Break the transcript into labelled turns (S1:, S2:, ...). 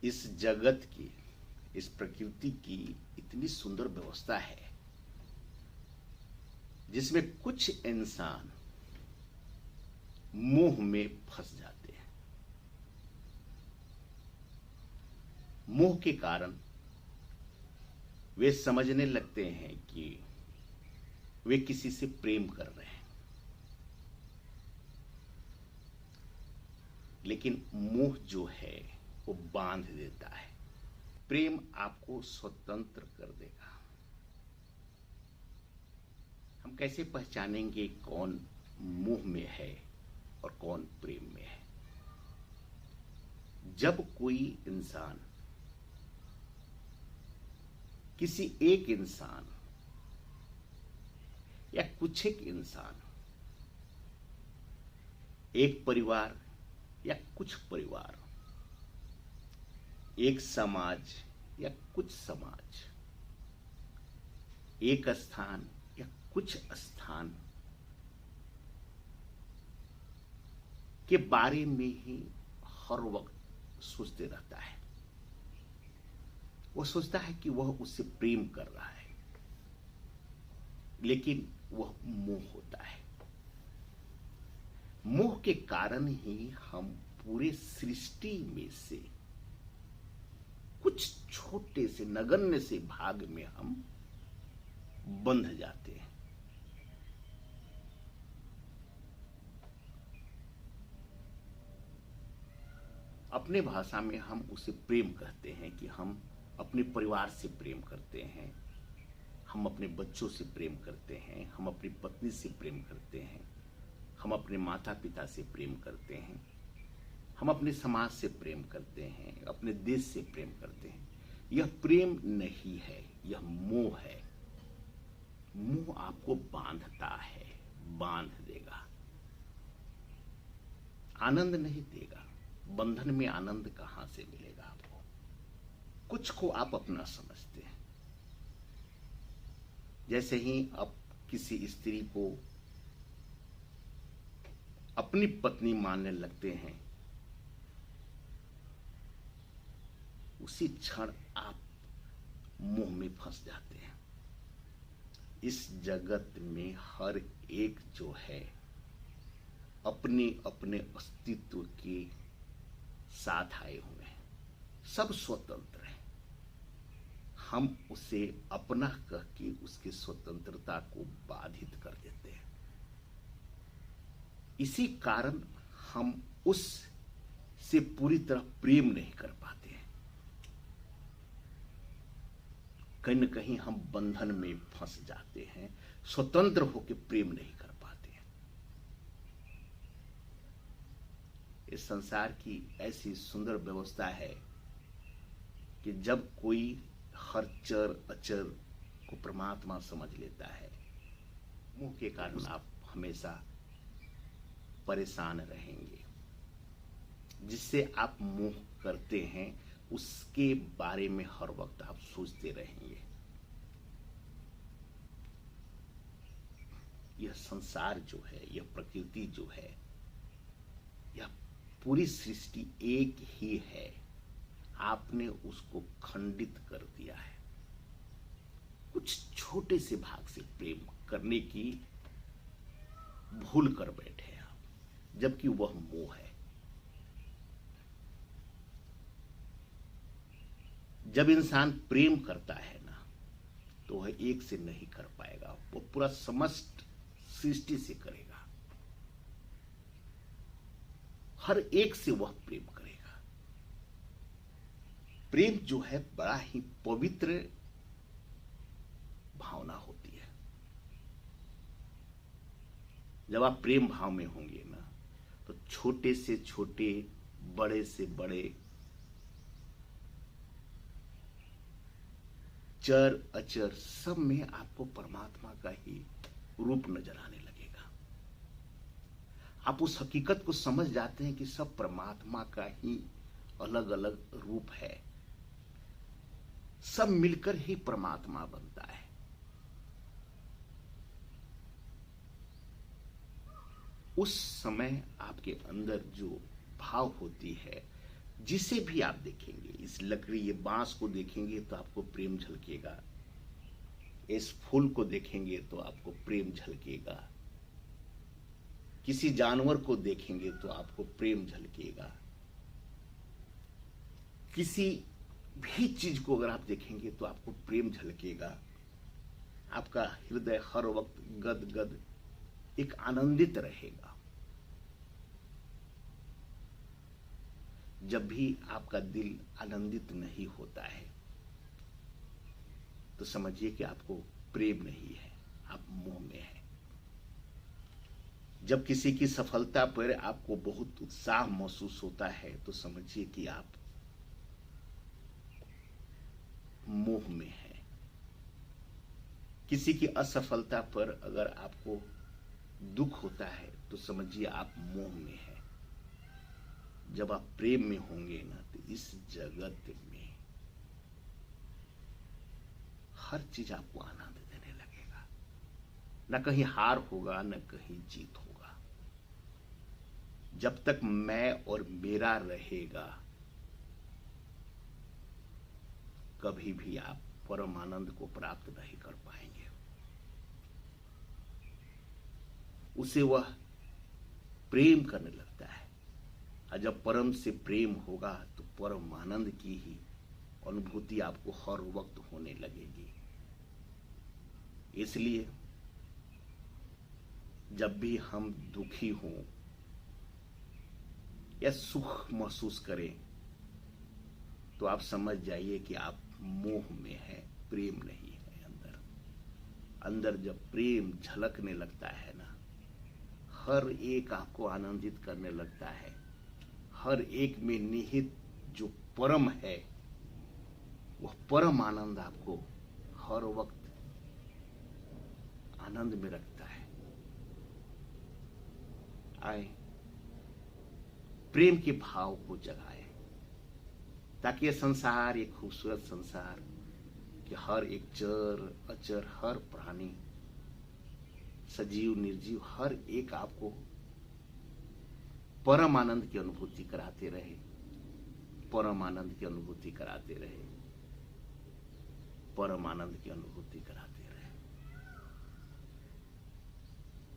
S1: इस जगत की, इस प्रकृति की इतनी सुंदर व्यवस्था है जिसमें कुछ इंसान मोह में फंस जाते हैं। मोह के कारण वे समझने लगते हैं कि वे किसी से प्रेम कर रहे हैं, लेकिन मोह जो है वो बांध देता है। प्रेम आपको स्वतंत्र कर देगा। हम कैसे पहचानेंगे कौन मोह में है और कौन प्रेम में है? जब कोई इंसान किसी एक इंसान या कुछ एक इंसान, एक परिवार या कुछ परिवार, एक समाज या कुछ समाज, एक स्थान या कुछ स्थान के बारे में ही हर वक्त सोचते रहता है। वो सोचता है कि वह उससे प्रेम कर रहा है, लेकिन वह मोह होता है। मोह के कारण ही हम पूरे सृष्टि में से कुछ छोटे से नगण्य से भाग में हम बंध जाते हैं। अपने भाषा में हम उसे प्रेम कहते हैं कि हम अपने परिवार से प्रेम करते हैं, हम अपने बच्चों से प्रेम करते हैं, हम अपनी पत्नी से प्रेम करते हैं, हम अपने माता पिता से प्रेम करते हैं, हम अपने समाज से प्रेम करते हैं, अपने देश से प्रेम करते हैं। यह प्रेम नहीं है, यह मोह है। मोह आपको बांधता है, बांध देगा, आनंद नहीं देगा। बंधन में आनंद कहां से मिलेगा आपको? कुछ को आप अपना समझते हैं। जैसे ही आप किसी स्त्री को अपनी पत्नी मानने लगते हैं, उसी क्षण आप मोह में फंस जाते हैं। इस जगत में हर एक जो है अपने अपने अस्तित्व के साथ आए हुए हैं, सब स्वतंत्र हैं। हम उसे अपना कह के उसकी स्वतंत्रता को बाधित कर देते हैं। इसी कारण हम उस से पूरी तरह प्रेम नहीं कर पाते हैं। कहीं न कहीं हम बंधन में फंस जाते हैं, स्वतंत्र होकर प्रेम नहीं कर पाते हैं। इस संसार की ऐसी सुंदर व्यवस्था है कि जब कोई हर चर अचर को परमात्मा समझ लेता है, मोह के कारण आप हमेशा परेशान रहेंगे। जिससे आप मोह करते हैं उसके बारे में हर वक्त आप सोचते रहेंगे। यह संसार जो है, यह प्रकृति जो है, यह पूरी सृष्टि एक ही है। आपने उसको खंडित कर दिया है। कुछ छोटे से भाग से प्रेम करने की भूल कर बैठे आप, जबकि वह मोह है। जब इंसान प्रेम करता है ना, तो वह एक से नहीं कर पाएगा, वो पूरा समस्त सृष्टि से करेगा। हर एक से वह प्रेम करेगा। प्रेम जो है बड़ा ही पवित्र भावना होती है। जब आप प्रेम भाव में होंगे ना, तो छोटे से छोटे, बड़े से बड़े, चर अचर सब में आपको परमात्मा का ही रूप नजर आने लगेगा। आप उस हकीकत को समझ जाते हैं कि सब परमात्मा का ही अलग अलग रूप है। सब मिलकर ही परमात्मा बनता है। उस समय आपके अंदर जो भाव होती है जिसे भी आप देखेंगे, इस लकड़ी, ये बांस को देखेंगे तो आपको प्रेम झलकेगा, इस फूल को देखेंगे तो आपको प्रेम झलकेगा, किसी जानवर को देखेंगे तो आपको प्रेम झलकेगा, किसी भी चीज को अगर आप देखेंगे तो आपको प्रेम झलकेगा। आपका हृदय हर वक्त गदगद एक आनंदित रहेगा। जब भी आपका दिल आनंदित नहीं होता है तो समझिए कि आपको प्रेम नहीं है, आप मोह में हैं। जब किसी की सफलता पर आपको बहुत उत्साह महसूस होता है तो समझिए कि आप मोह में हैं। किसी की असफलता पर अगर आपको दुख होता है तो समझिए आप मोह में हैं। जब आप प्रेम में होंगे ना तो इस जगत में हर चीज आपको आनंद देने लगेगा। न कहीं हार होगा, न कहीं जीत होगा। जब तक मैं और मेरा रहेगा, कभी भी आप परम आनंद को प्राप्त नहीं कर पाएंगे। उसे वह प्रेम करने लगता है, और जब परम से प्रेम होगा तो परम आनंद की ही अनुभूति आपको हर वक्त होने लगेगी। इसलिए जब भी हम दुखी हों या सुख महसूस करें तो आप समझ जाइए कि आप मोह में हैं, प्रेम नहीं है। अंदर अंदर जब प्रेम झलकने लगता है ना, हर एक आपको आनंदित करने लगता है। हर एक में निहित जो परम है वह परम आनंद आपको हर वक्त आनंद में रखता है। आए प्रेम के भाव को जगाए ताकि यह संसार, एक खूबसूरत संसार कि हर एक चर अचर, हर प्राणी, सजीव निर्जीव, हर एक आपको परम आनंद की अनुभूति कराते रहे, परम आनंद की अनुभूति कराते रहे, परम आनंद की अनुभूति कराते